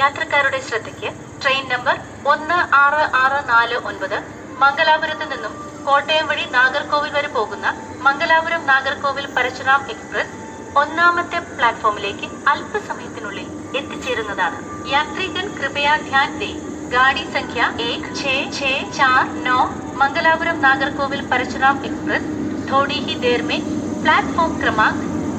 യാത്രക്കാരുടെ ശ്രദ്ധയ്ക്ക് train number 1669 മംഗലാപുരത്ത് നിന്നും കോട്ടയം വഴി നാഗർകോവിൽ വരെ പോകുന്ന മംഗലാപുരം നാഗർകോവിൽ പരശുറാം എക്സ്പ്രസ് ഒന്നാമത്തെ പ്ലാറ്റ്ഫോമിലേക്ക് അല്പസമയത്തിനുള്ളിൽ എത്തിച്ചേരുന്നതാണ്. യാത്രികൻ കൃപയാ ധ്യാൻ ദേ. गाड़ी संख्या 1664 मंगलापुरम नागरकोविल परशुराम एक्सप्रेस थोड़ी ही देर में प्लेटफॉर्म क्रमांक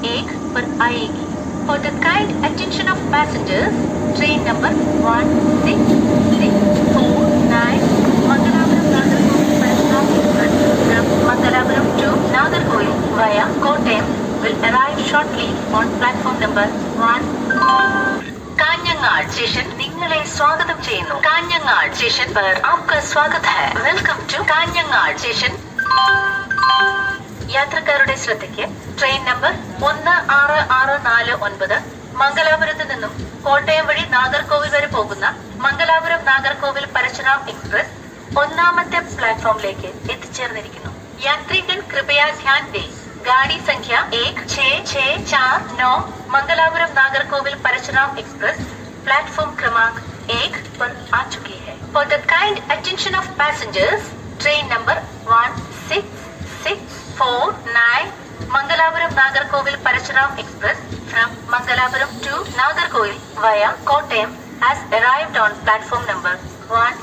1 पर आएगी. For the kind attention of passengers, train number 1669 Mangalapuram Nagercoil Parasuram express from Mangalapuram to Nagarkoil via Kottayam will arrive shortly on platform number 1. Kanhangad station निंगले स्वागतम ചെയ്യുന്നു. കാഞ്ഞങ്ങാട് സ്റ്റേഷൻ पर आपका स्वागत है. Welcome to Kanhangad station. യാത്രക്കാരുടെ ശ്രദ്ധയ്ക്ക് ട്രെയിൻ നമ്പർ 1669 മംഗലാപുരത്ത് നിന്നും കോട്ടയം വഴി നാഗർകോവിൽ വരെ പോകുന്ന മംഗലാപുരം നാഗർകോവിൽ പരശുറാം എക്സ്പ്രസ് ഒന്നാമത്തെ പ്ലാറ്റ്ഫോമിലേക്ക് എത്തിച്ചേർന്നിരിക്കുന്നു. യാത്രികൻ കൃപയാ ധ്യാൻ ദേ. गाड़ी संख्या 1664 मंगलापुरम नागरकोविल परशुराम एक्सप्रेस प्लेटफॉर्म क्रमांक 1 पर आ चुकी है. For the kind attention of passengers, train number 1669 Mangalapuram Nagercoil Parasuram express from Mangalapuram to Nagarkoil via Kottayam has arrived on platform number 1.